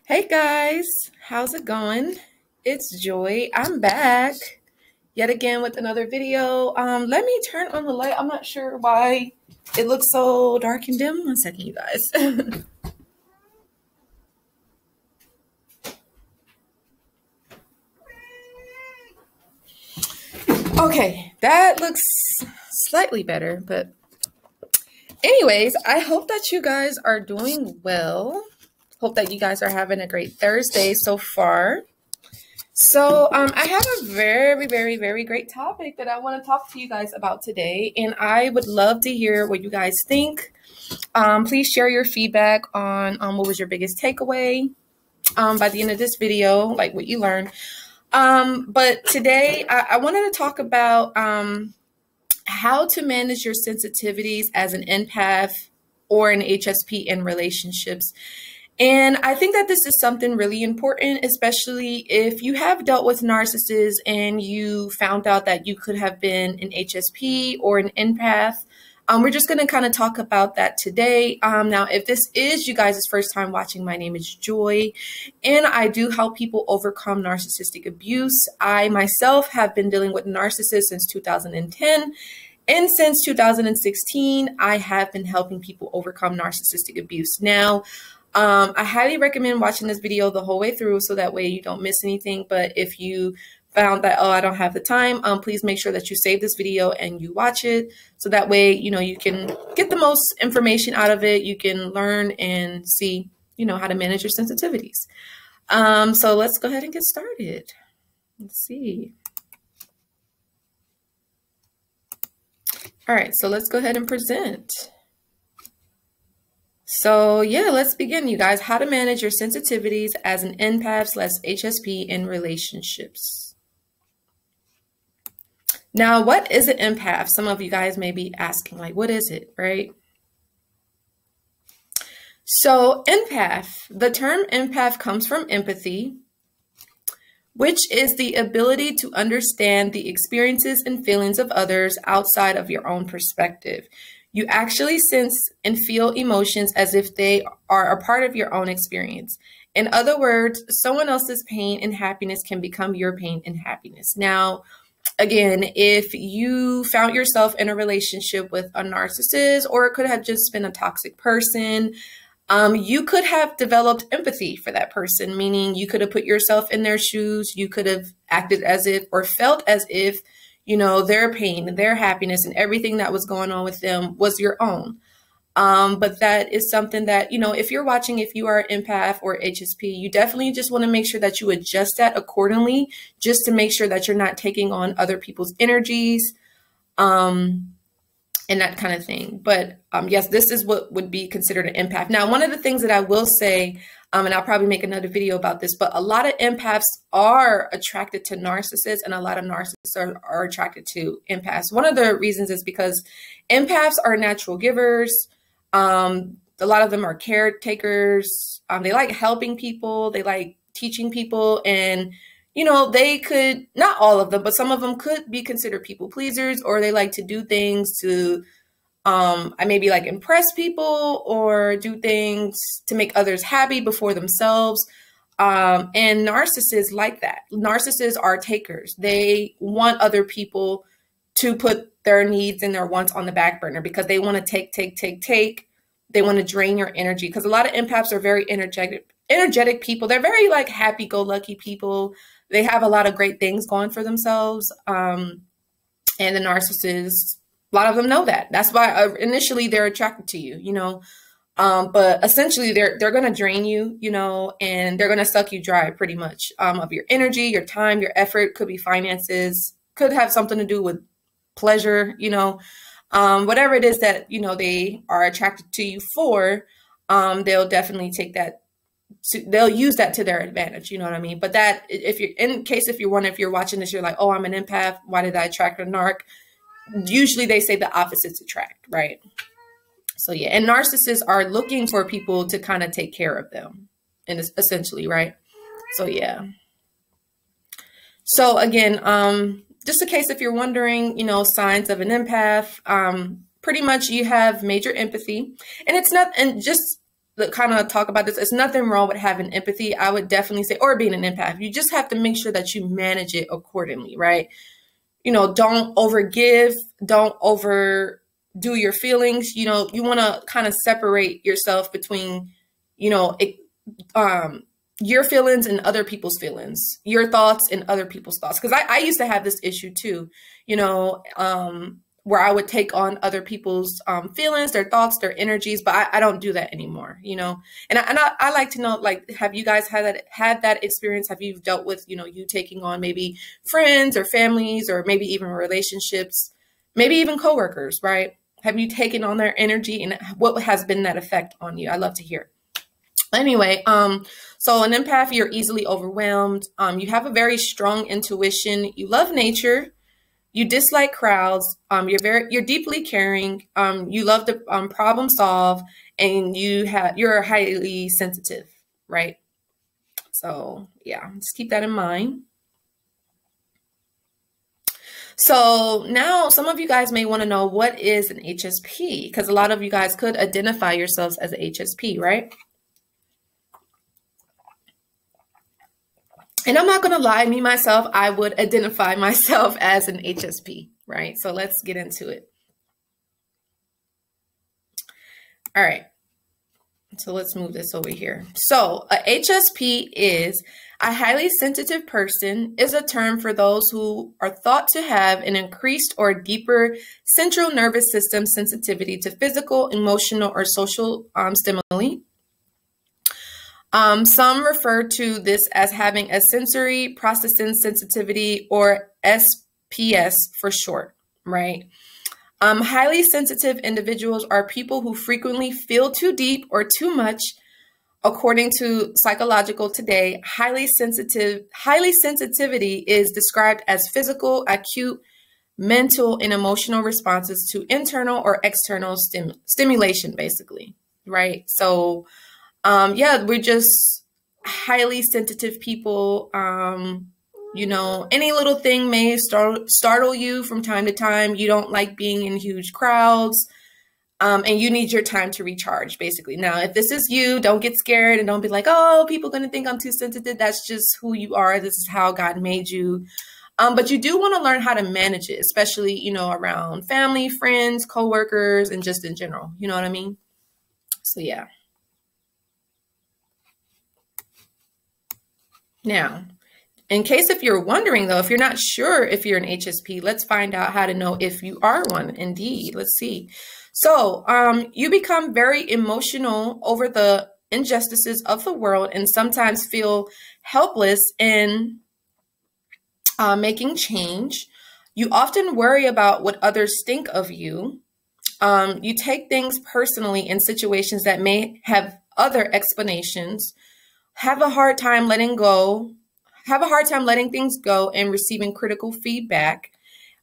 Hey guys, how's it going? It's Joy. I'm back yet again with another video. Let me turn on the light. I'm not sure why it looks so dark and dim. One second, you guys. Okay, that looks slightly better, but anyways, I hope that you guys are doing well. Hope that you guys are having a great Thursday so far. So I have a very great topic that I want to talk to you guys about today, and I would love to hear what you guys think. Please share your feedback on what was your biggest takeaway by the end of this video, like what you learned. But today I wanted to talk about how to manage your sensitivities as an empath or an HSP in relationships. And I think that this is something really important, especially if you have dealt with narcissists and you found out that you could have been an HSP or an empath. We're just going to kind of talk about that today. Now, if this is you guys' first time watching, my name is Joy, and I do help people overcome narcissistic abuse. I myself have been dealing with narcissists since 2010. And since 2016, I have been helping people overcome narcissistic abuse. Now, I highly recommend watching this video the whole way through so that way you don't miss anything. But if you found that, oh, I don't have the time, please make sure that you save this video and you watch it. So that way, you can get the most information out of it. You can learn and see, how to manage your sensitivities. So let's go ahead and get started. Let's see. All right, so let's go ahead and present. So yeah, let's begin, you guys. How to manage your sensitivities as an empath/HSP in relationships. Now, what is an empath? Some of you guys may be asking, like, what is it, right? So empath, the term empath comes from empathy, which is the ability to understand the experiences and feelings of others outside of your own perspective. You actually sense and feel emotions as if they are a part of your own experience. In other words, someone else's pain and happiness can become your pain and happiness. Now, again, if you found yourself in a relationship with a narcissist, or it could have just been a toxic person, you could have developed empathy for that person, meaning you could have put yourself in their shoes. You could have acted as if or felt as if their pain, their happiness, and everything that was going on with them was your own. But that is something that, if you're watching, if you are an empath or HSP, you definitely just want to make sure that you adjust that accordingly, just to make sure that you're not taking on other people's energies, and that kind of thing. But yes, this is what would be considered an empath. Now, one of the things that I will say, and I'll probably make another video about this, but a lot of empaths are attracted to narcissists, and a lot of narcissists are attracted to empaths. One of the reasons is because empaths are natural givers. A lot of them are caretakers. They like helping people. They like teaching people. And, they could, not all of them, but some of them could be considered people pleasers, or they like to do things to I maybe like impress people or do things to make others happy before themselves. And narcissists like that. Narcissists are takers. They want other people to put their needs and their wants on the back burner because they want to take. They want to drain your energy, because a lot of empaths are very energetic people. They're very like happy-go-lucky people. They have a lot of great things going for themselves. And the narcissists, a lot of them know that. That's why initially they're attracted to you, but essentially they're going to drain you, and they're going to suck you dry pretty much, of your energy, your time, your effort. Could be finances, could have something to do with pleasure, whatever it is that, they are attracted to you for, they'll definitely take that. They'll use that to their advantage. You know what I mean? But that, if you're watching this, you're like, oh, I'm an empath. Why did I attract a narc? Usually they say the opposites attract, right? So yeah, and narcissists are looking for people to kind of take care of them, and essentially, right? So yeah. So again, just in case if you're wondering, signs of an empath, pretty much you have major empathy, and it's not, and just kind of talk about this. There's nothing wrong with having empathy. I would definitely say, or being an empath. You just have to make sure that you manage it accordingly, right? Don't overgive, don't overdo your feelings. You want to kind of separate yourself between, your feelings and other people's feelings, your thoughts and other people's thoughts. Because I used to have this issue too, where I would take on other people's feelings, their thoughts, their energies, but I don't do that anymore, And I like to know, like, have you guys had that experience? Have you dealt with, you taking on maybe friends or families or maybe even relationships, maybe even coworkers, right? Have you taken on their energy, and what has been that effect on you? I'd love to hear. Anyway, so an empath, you're easily overwhelmed. You have a very strong intuition. You love nature. You dislike crowds. You're deeply caring. You love to problem solve, and you're highly sensitive, right? So yeah, just keep that in mind. So now some of you guys may want to know, what is an HSP? Because a lot of you guys could identify yourselves as an HSP, right? And I'm not going to lie, me, myself, I would identify myself as an HSP, right? So let's get into it. All right. So let's move this over here. So a HSP is a highly sensitive person, is a term for those who are thought to have an increased or deeper central nervous system sensitivity to physical, emotional, or social stimuli. Some refer to this as having a sensory processing sensitivity, or SPS for short, right? Highly sensitive individuals are people who frequently feel too deep or too much. According to Psychological Today, highly sensitivity is described as physical, acute, mental, and emotional responses to internal or external stimulation, basically, right? So yeah, we're just highly sensitive people. Any little thing may startle you from time to time. You don't like being in huge crowds, and you need your time to recharge, basically. Now, if this is you, don't get scared and don't be like, oh, people are going to think I'm too sensitive. That's just who you are. This is how God made you. But you do want to learn how to manage it, especially, around family, friends, coworkers, and just in general. You know what I mean? So, yeah. Now, in case if you're wondering, though, if you're not sure if you're an HSP, let's find out how to know if you are one. Indeed. Let's see. So you become very emotional over the injustices of the world and sometimes feel helpless in making change. You often worry about what others think of you. You take things personally in situations that may have other explanations. Have a hard time letting things go and receiving critical feedback.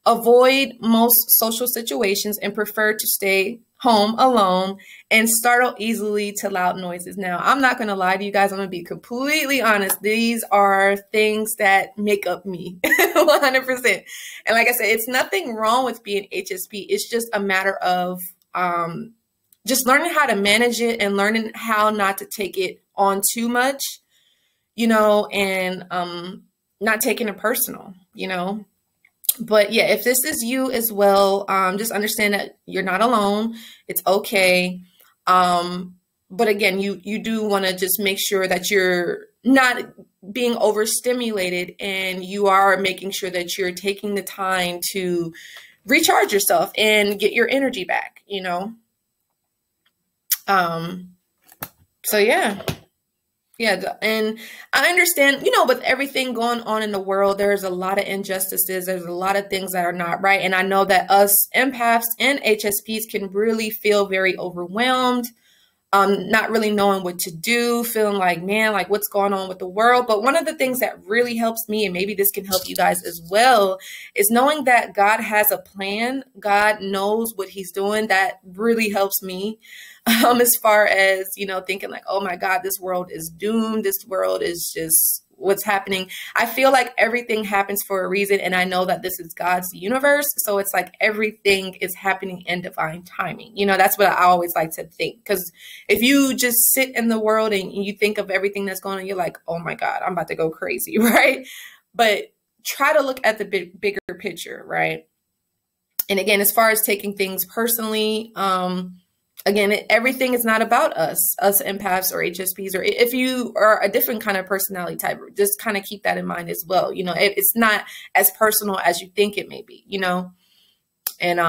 Avoid most social situations and prefer to stay home alone, and startle easily to loud noises. Now, I'm not going to lie to you guys. I'm going to be completely honest. These are things that make up me 100%. And like I said, it's nothing wrong with being HSP. It's just a matter of just learning how to manage it and learning how not to take it on too much, and not taking it personal, But yeah, if this is you as well, just understand that you're not alone. It's okay. But again, you do want to just make sure that you're not being overstimulated, and you are making sure that you're taking the time to recharge yourself and get your energy back, So yeah. Yeah, and I understand, with everything going on in the world, there's a lot of injustices. There's a lot of things that are not right. And I know that us empaths and HSPs can really feel very overwhelmed, not really knowing what to do, feeling like, man, like what's going on with the world. But one of the things that really helps me, and maybe this can help you guys as well, is knowing that God has a plan. God knows what he's doing. That really helps me. As far as, thinking like, oh my God, this world is doomed. This world is just what's happening. I feel like everything happens for a reason. And I know that this is God's universe. So it's like everything is happening in divine timing. You know, that's what I always like to think. Because if you just sit in the world and you think of everything that's going on, you're like, oh my God, I'm about to go crazy, right? But try to look at the bigger picture, right? And again, as far as taking things personally, again, everything is not about us empaths or HSPs, or if you are a different kind of personality type, just kind of keep that in mind as well. You know, it's not as personal as you think it may be, you know? And,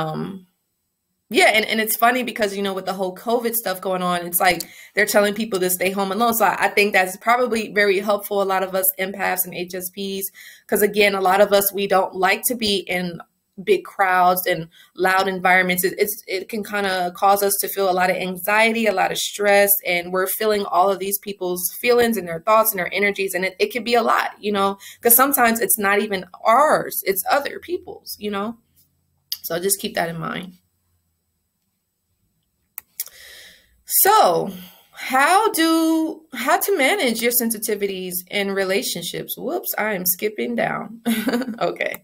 yeah. And it's funny because, you know, with the whole COVID stuff going on, it's like they're telling people to stay home alone. So I think that's probably very helpful. A lot of us empaths and HSPs, because again, a lot of us, we don't like to be in big crowds and loud environments. It can kind of cause us to feel a lot of anxiety, a lot of stress, and we're feeling all of these people's feelings and their thoughts and their energies. And it can be a lot, you know, because sometimes it's not even ours, it's other people's, you know, so just keep that in mind. So how to manage your sensitivities in relationships. Whoops, I am skipping down. Okay.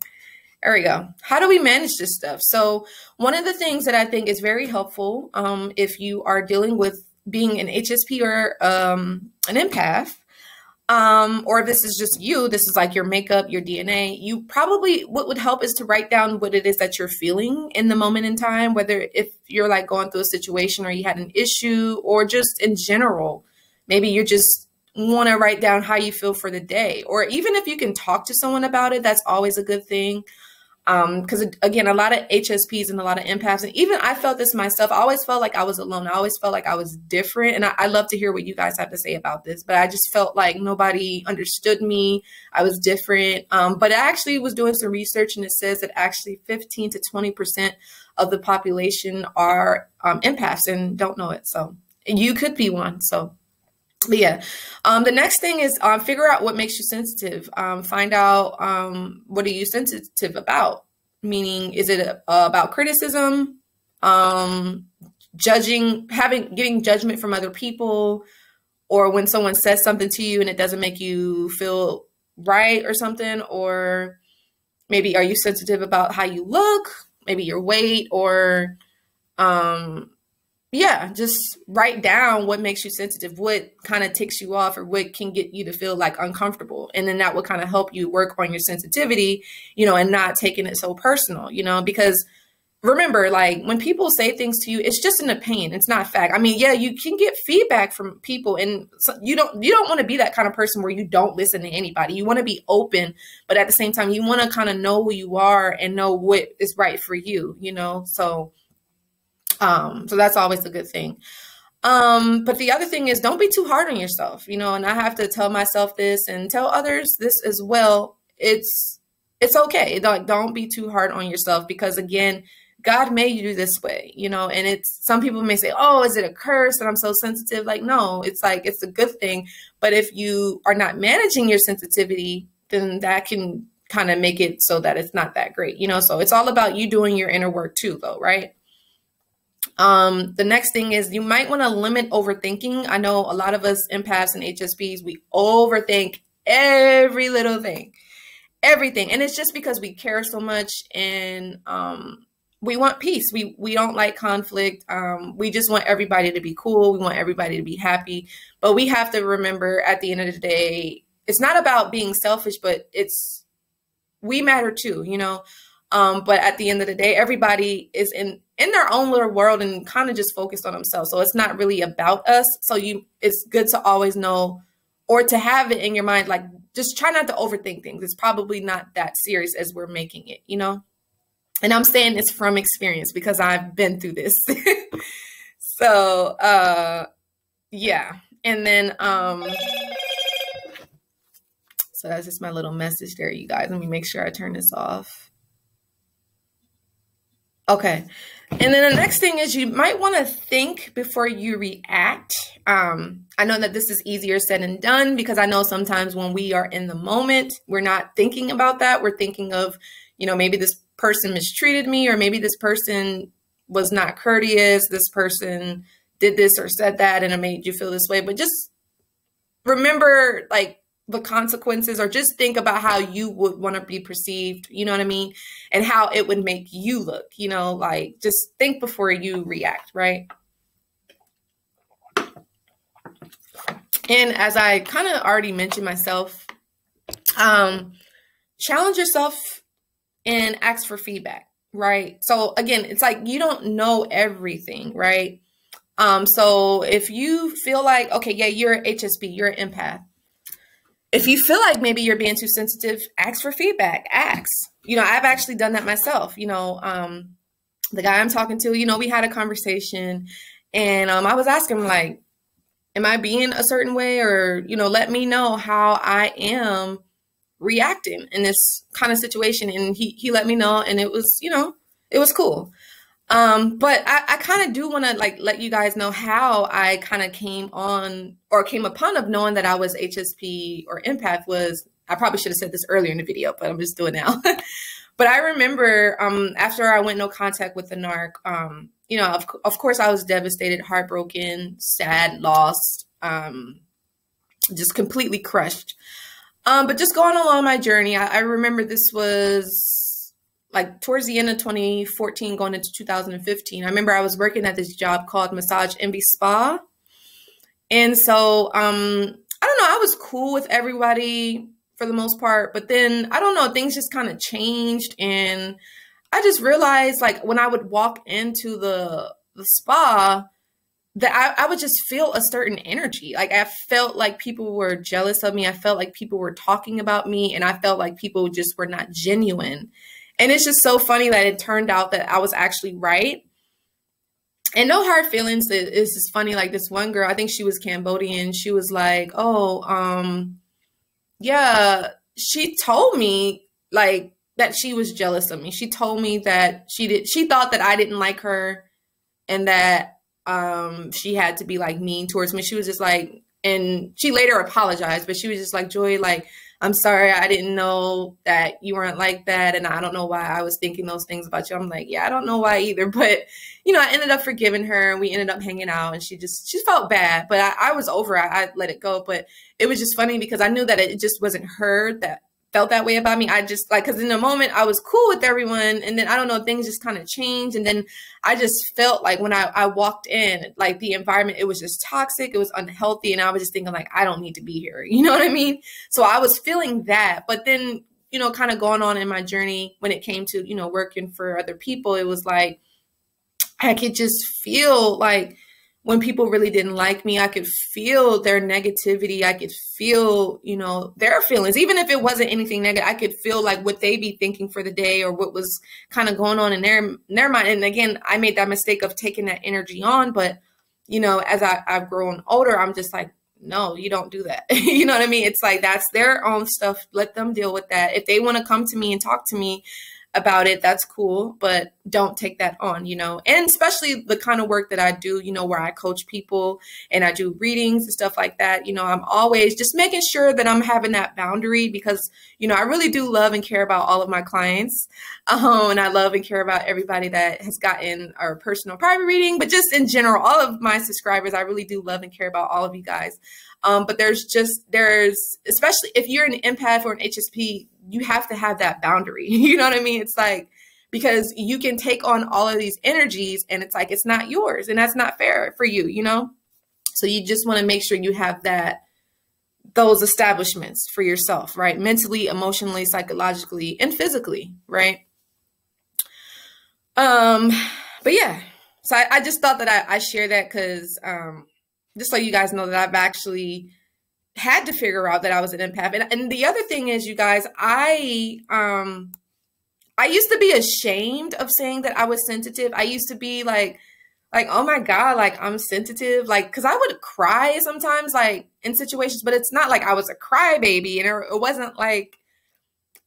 There we go. How do we manage this stuff? So one of the things that I think is very helpful, if you are dealing with being an HSP or an empath, or if this is just you, this is like your makeup, your DNA, you probably, what would help is to write down what it is that you're feeling in the moment in time, whether if you're like going through a situation or you had an issue or just in general, maybe you're just want to write down how you feel for the day, or even if you can talk to someone about it, that's always a good thing. Because again, a lot of HSPs and a lot of empaths, and even I felt this myself, I always felt like I was alone. I always felt like I was different. And I love to hear what you guys have to say about this, but I just felt like nobody understood me. I was different. But I actually was doing some research, and it says that actually 15 to 20% of the population are empaths and don't know it. So you could be one. So but yeah, the next thing is figure out what makes you sensitive. Find out what are you sensitive about? Meaning, is it about criticism, judging, getting judgment from other people, or when someone says something to you and it doesn't make you feel right or something? Or maybe are you sensitive about how you look, maybe your weight, or yeah, just write down what makes you sensitive, what kind of ticks you off, or what can get you to feel like uncomfortable. And then that will kind of help you work on your sensitivity, you know, and not taking it so personal, you know, because remember, like when people say things to you, it's just an opinion. It's not fact. I mean, yeah, you can get feedback from people, and so you don't want to be that kind of person where you don't listen to anybody. You want to be open, but at the same time, you want to kind of know who you are and know what is right for you, you know? So that's always a good thing. But the other thing is, don't be too hard on yourself, you know, and I have to tell myself this and tell others this as well. It's okay. Don't be too hard on yourself, because again, God made you this way, you know, and it's, some people may say, oh, is it a curse that I'm so sensitive? Like, no, it's like, it's a good thing. But if you are not managing your sensitivity, then that can kind of make it so that it's not that great, you know? So it's all about you doing your inner work too, though, right? The next thing is you might want to limit overthinking. I know a lot of us empaths and HSPs, we overthink every little thing, everything. And it's just because we care so much, and we want peace. We don't like conflict. We just want everybody to be cool. We want everybody to be happy. But we have to remember at the end of the day, it's not about being selfish, but we matter too, you know? But at the end of the day, everybody is in their own little world and kind of just focused on themselves. So it's not really about us. So it's good to always know, or to have it in your mind, like just try not to overthink things. It's probably not that serious as we're making it, you know? And I'm saying this from experience because I've been through this. So, yeah. And then, so that's just my little message there, you guys. Let me make sure I turn this off. Okay. And then the next thing is you might want to think before you react. I know that this is easier said than done, because I know sometimes when we are in the moment, we're not thinking about that. We're thinking of, you know, maybe this person mistreated me, or maybe this person was not courteous. This person did this or said that, and it made you feel this way. But just remember, like, the consequences, or just think about how you would want to be perceived, you know what I mean? And how it would make you look, you know, like just think before you react, right? And as I kind of already mentioned myself, challenge yourself and ask for feedback, right? So again, it's like you don't know everything, right? So if you feel like, okay, yeah, you're an HSP, you're an empath. If you feel like maybe you're being too sensitive, ask for feedback, ask. You know, I've actually done that myself. You know, the guy I'm talking to, you know, we had a conversation, and I was asking him, like, am I being a certain way, or, you know, let me know how I am reacting in this kind of situation. And he let me know, and it was, you know, it was cool. But I kind of do want to like let you guys know how I kind of came upon of knowing that I was HSP or empath was, I probably should have said this earlier in the video, but I'm just doing it now. But I remember, after I went no contact with the narc, you know, of course I was devastated, heartbroken, sad, lost, just completely crushed. But just going along my journey, I remember this was like towards the end of 2014, going into 2015. I remember I was working at this job called Massage Envy Spa. And so, I don't know, I was cool with everybody for the most part, but then I don't know, things just kind of changed. And I just realized, like, when I would walk into the spa, that I would just feel a certain energy. Like, I felt like people were jealous of me. I felt like people were talking about me, and I felt like people just were not genuine. And it's just so funny that it turned out that I was actually right. And no hard feelings. It's just funny. Like, this one girl, I think she was Cambodian. She was like, oh, yeah, she told me like that she was jealous of me. She told me that she thought that I didn't like her, and that she had to be like mean towards me. She was just like, and she later apologized, but she was just like, Joy, like, I'm sorry, I didn't know that you weren't like that, and I don't know why I was thinking those things about you. I'm like, yeah, I don't know why either, but, you know, I ended up forgiving her, and we ended up hanging out, and she felt bad, but I was over it. I let it go, but it was just funny because I knew that it just wasn't her that felt that way about me. I just, like, because in the moment I was cool with everyone, and then I don't know, things just kind of changed, and then I just felt like when I walked in, like, the environment, it was just toxic, it was unhealthy, and I was just thinking like, I don't need to be here, you know what I mean? So I was feeling that, but then, you know, kind of going on in my journey when it came to, you know, working for other people, it was like I could just feel like when people really didn't like me, I could feel their negativity. I could feel, you know, their feelings. Even if it wasn't anything negative, I could feel like what they be thinking for the day, or what was kind of going on in their mind. And again, I made that mistake of taking that energy on. But, you know, as I've grown older, I'm just like, no, you don't do that. You know what I mean? It's like, that's their own stuff. Let them deal with that. If they want to come to me and talk to me about it, that's cool, but don't take that on, you know. And especially the kind of work that I do, you know, where I coach people and I do readings and stuff like that, you know, I'm always just making sure that I'm having that boundary, because, you know, I really do love and care about all of my clients, and I love and care about everybody that has gotten our personal private reading, but just in general, all of my subscribers, I really do love and care about all of you guys. But there's especially if you're an empath or an HSP, you have to have that boundary. You know what I mean? It's like, because you can take on all of these energies, and it's like, it's not yours, and that's not fair for you, you know? So you just want to make sure you have those establishments for yourself, right? Mentally, emotionally, psychologically, and physically, right? But yeah, so I just thought that I share that because, just so you guys know that I've actually had to figure out that I was an empath. And the other thing is, you guys, I used to be ashamed of saying that I was sensitive. I used to be like, oh my God, like, I'm sensitive. Like, cause I would cry sometimes, like, in situations, but it's not like I was a crybaby, and it wasn't like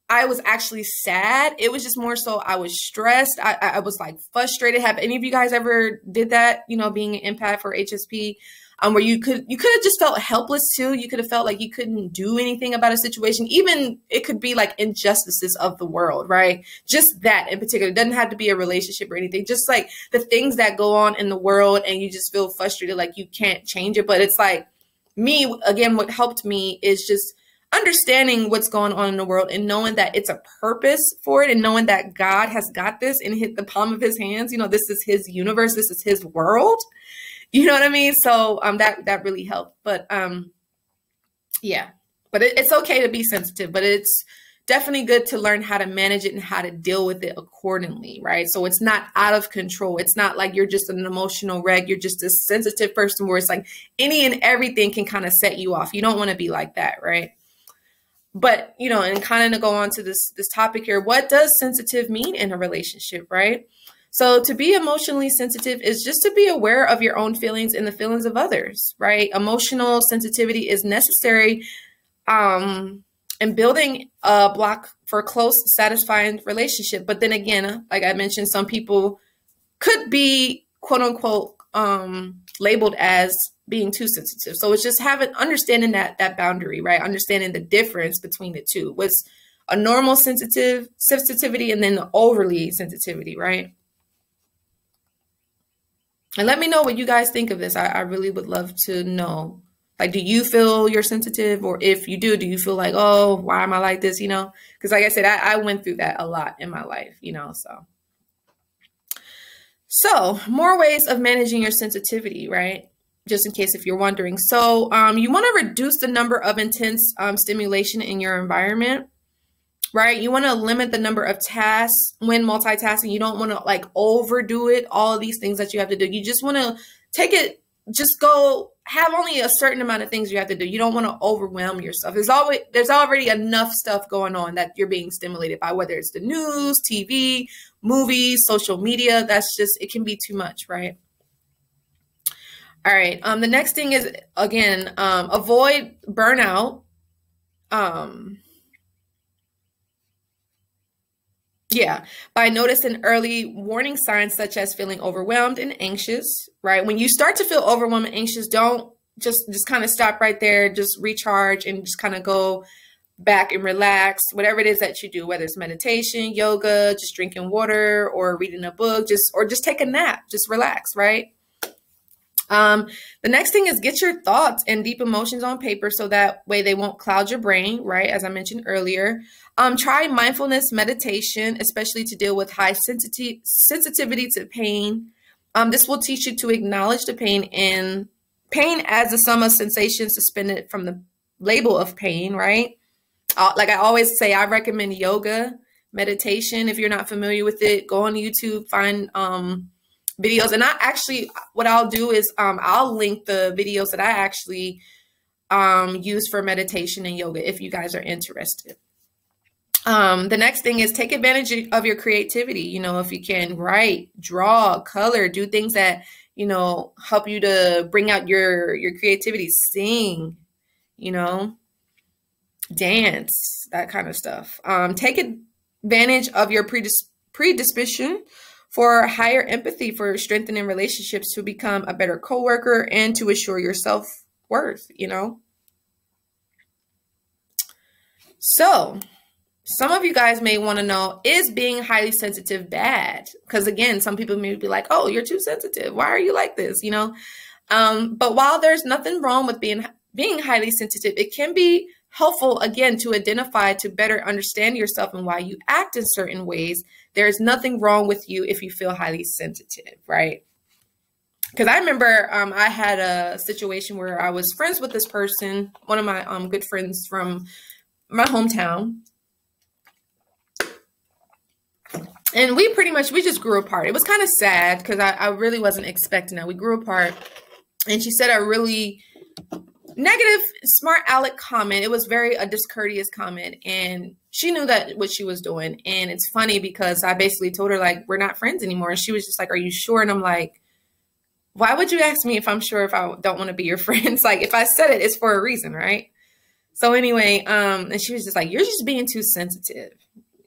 I was actually sad. It was just more so I was stressed. I was like frustrated. Have any of you guys ever did that, you know, being an empath or HSP? Where you could have just felt helpless too. You could have felt like you couldn't do anything about a situation. Even it could be like injustices of the world, right? Just that in particular. It doesn't have to be a relationship or anything. Just like the things that go on in the world, and you just feel frustrated, like you can't change it. But it's like, me, again, what helped me is just understanding what's going on in the world and knowing that it's a purpose for it, and knowing that God has got this and hit the palm of his hands. This is his universe. This is his world. You know what I mean? So that really helped. But yeah, but it's okay to be sensitive, but it's definitely good to learn how to manage it and how to deal with it accordingly, right? So it's not out of control. It's not like you're just an emotional wreck. You're just a sensitive person where it's like any and everything can kind of set you off. You don't want to be like that, right? But, and kind of to go on to this topic here, what does sensitive mean in a relationship, right? So to be emotionally sensitive is just to be aware of your own feelings and the feelings of others, right? Emotional sensitivity is necessary in building a block for a close, satisfying relationship. But then again, like I mentioned, some people could be, quote unquote, labeled as being too sensitive. So it's just understanding that boundary, right? Understanding the difference between the two. What's a normal sensitivity and then the overly sensitivity, right? And let me know what you guys think of this. I really would love to know. Like, do you feel you're sensitive? Or if you do you feel like, oh, why am I like this? Because like I said, I went through that a lot in my life, So more ways of managing your sensitivity, right? Just in case if you're wondering. So you want to reduce the number of intense stimulation in your environment, right? You want to limit the number of tasks when multitasking. You don't want to like overdo it, all of these things that you have to do. You just want to take it, just go have only a certain amount of things you have to do. You don't want to overwhelm yourself. There's already enough stuff going on that you're being stimulated by, whether it's the news, TV, movies, social media. It can be too much, right? All right. The next thing is, again, avoid burnout. By noticing early warning signs such as feeling overwhelmed and anxious, right? When you start to feel overwhelmed and anxious, don't just kind of stop right there. Just recharge and just kind of go back and relax, whatever it is that you do, whether it's meditation, yoga, just drinking water or reading a book, or just take a nap, just relax, right? The next thing is get your thoughts and deep emotions on paper so that way they won't cloud your brain, right? As I mentioned earlier. Try mindfulness meditation, especially to deal with high sensitivity to pain. This will teach you to acknowledge the pain, and pain as the sum of sensations suspended from the label of pain, right? Like I always say, I recommend yoga, meditation. If you're not familiar with it, go on YouTube, find videos. And what I'll do is I'll link the videos that I actually use for meditation and yoga if you guys are interested. The next thing is take advantage of your creativity. If you can write, draw, color, do things that, help you to bring out your creativity, sing, dance, that kind of stuff. Take advantage of your predisposition for higher empathy, for strengthening relationships, to become a better coworker and to assure your self-worth, So some of you guys may want to know, is being highly sensitive bad? Because again, some people may be like, oh, you're too sensitive. Why are you like this? But while there's nothing wrong with being highly sensitive, it can be helpful, again, to identify, to better understand yourself and why you act in certain ways. There's nothing wrong with you if you feel highly sensitive, right? Because I remember I had a situation where I was friends with this person, one of my good friends from my hometown. And we just grew apart. It was kind of sad because I really wasn't expecting that. We grew apart, and she said a really negative, smart aleck comment. It was a discourteous comment, and she knew that what she was doing. And it's funny because I basically told her, like, we're not friends anymore. And she was just like, are you sure? And I'm like, why would you ask me if I'm sure if I don't want to be your friends? Like, if I said it, it's for a reason, right? So anyway, and she was just like, you're just being too sensitive.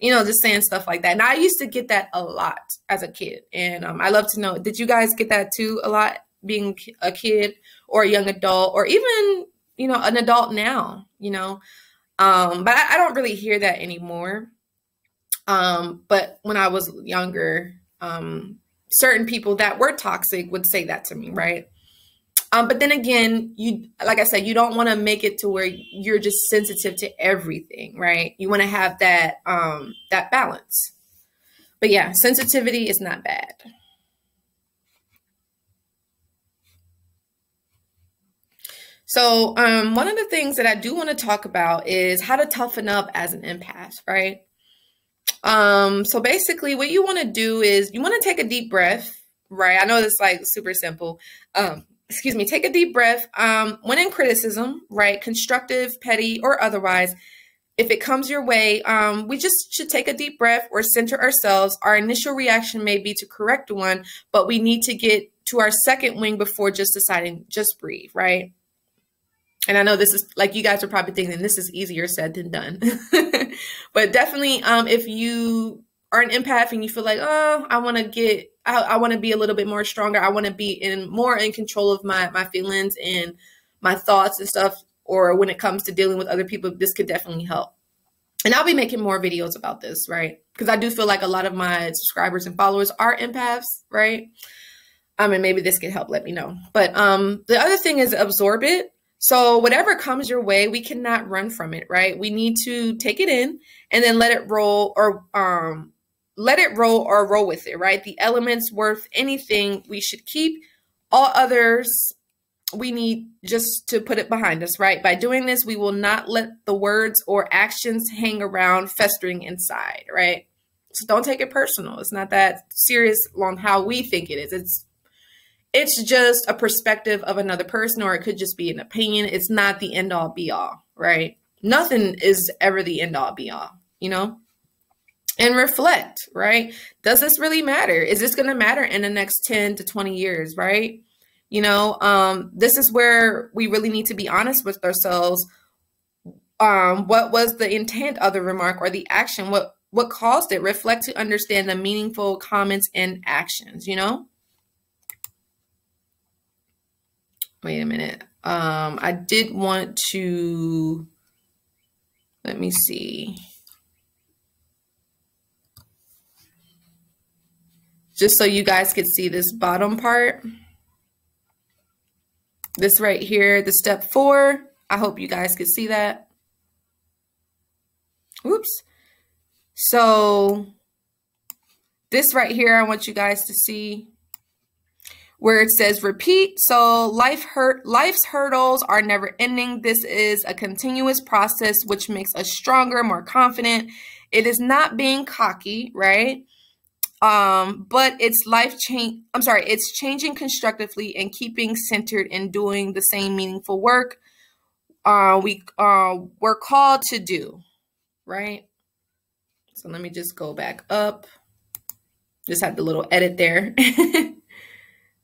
Just saying stuff like that. And I used to get that a lot as a kid. And I love to know, did you guys get that too a lot, being a kid or a young adult, or even, an adult now, but I don't really hear that anymore. But when I was younger, certain people that were toxic would say that to me, right? But then again, like I said, you don't want to make it to where you're just sensitive to everything, right? You want to have that that balance. But yeah, sensitivity is not bad. So one of the things that I do want to talk about is how to toughen up as an empath, right? So basically what you want to do is you want to take a deep breath, right? I know this is like super simple. Excuse me, take a deep breath. When in criticism, right? Constructive, petty, or otherwise, if it comes your way, we just should take a deep breath or center ourselves. Our initial reaction may be to correct one, but we need to get to our second wing before just deciding, just breathe, right? And I know this is like, you guys are probably thinking this is easier said than done. But definitely, if you are an empath and you feel like, oh, I want to be a little bit more stronger. I want to be more in control of my feelings and my thoughts and stuff. Or when it comes to dealing with other people, this could definitely help. And I'll be making more videos about this, right? Because I do feel like a lot of my subscribers and followers are empaths, right? And maybe this could help, let me know. But the other thing is absorb it. So whatever comes your way, we cannot run from it, right? We need to take it in and then let it roll or roll with it, right? The elements worth anything we should keep. All others, we need just to put it behind us, right? By doing this, we will not let the words or actions hang around festering inside, right? So don't take it personal. It's not that serious on how we think it is. It's just a perspective of another person, or it could just be an opinion. It's not the end all be all, right? Nothing is ever the end all be all, you know? And reflect, right? Does this really matter? Is this going to matter in the next 10 to 20 years, right? You know, this is where we really need to be honest with ourselves. What was the intent of the remark or the action? What caused it? Reflect to understand the meaningful comments and actions, you know? Wait a minute. I did want to, let me see. Just so you guys could see this bottom part. This right here, the step 4. I hope you guys could see that. Oops. So this right here, I want you guys to see where it says repeat. So life's hurdles are never ending. This is a continuous process, which makes us stronger, more confident. It is not being cocky, right? But it's it's changing constructively and keeping centered and doing the same meaningful work we're called to do, right? So let me just go back up. Just had the little edit there.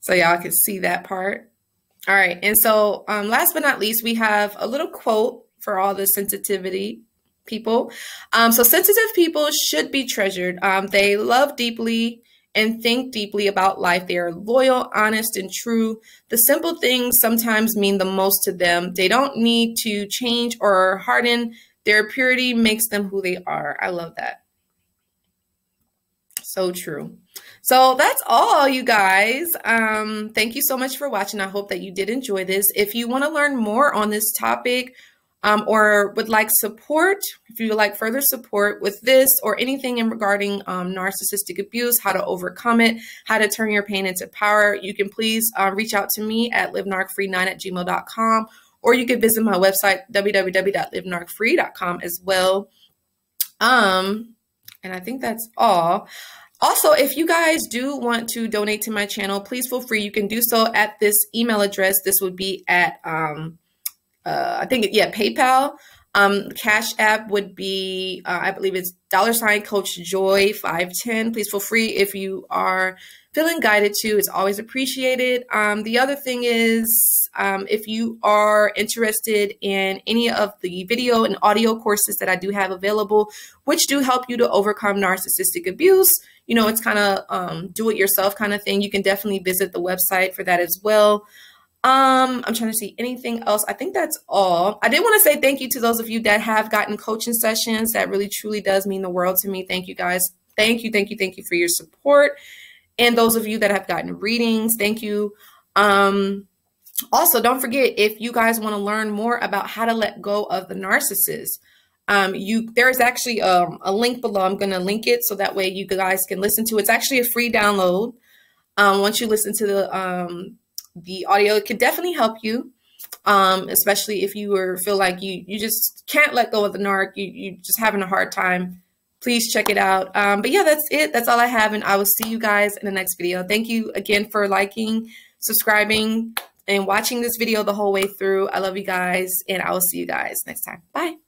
So y'all can see that part. All right. And so last but not least, we have a little quote for all the sensitivity people. So sensitive people should be treasured. They love deeply and think deeply about life. They are loyal, honest, and true. The simple things sometimes mean the most to them. They don't need to change or harden. Their purity makes them who they are. I love that. So true. So that's all, you guys. Thank you so much for watching. I hope that you did enjoy this. If you want to learn more on this topic or would like support, if you would like further support with this or anything in regarding narcissistic abuse, how to overcome it, how to turn your pain into power, you can please reach out to me at livenarcfree9@gmail.com, or you can visit my website, www.livenarcfree.com as well. And I think that's all. Also, if you guys do want to donate to my channel, please feel free. You can do so at this email address. This would be at, I think, PayPal. Cashapp would be, I believe it's $CoachJoy510. Please feel free if you are feeling guided to. It's always appreciated. The other thing is, if you are interested in any of the video and audio courses that I do have available, which do help you to overcome narcissistic abuse, you know, it's kind of do-it-yourself kind of thing. You can definitely visit the website for that as well. I'm trying to see anything else. I think that's all. I did want to say thank you to those of you that have gotten coaching sessions. That really truly does mean the world to me. Thank you, guys. Thank you. Thank you. Thank you for your support. And those of you that have gotten readings, thank you. Also, don't forget, if you guys want to learn more about how to let go of the narcissist, there's actually a link below. I'm going to link it so that way you guys can listen to it. It's actually a free download. Once you listen to the audio, it could definitely help you, especially if you feel like you just can't let go of the narc, you just having a hard time. Please check it out. But yeah, that's it. That's all I have, and I will see you guys in the next video. Thank you again for liking, subscribing, and watching this video the whole way through. I love you guys, and I will see you guys next time. Bye.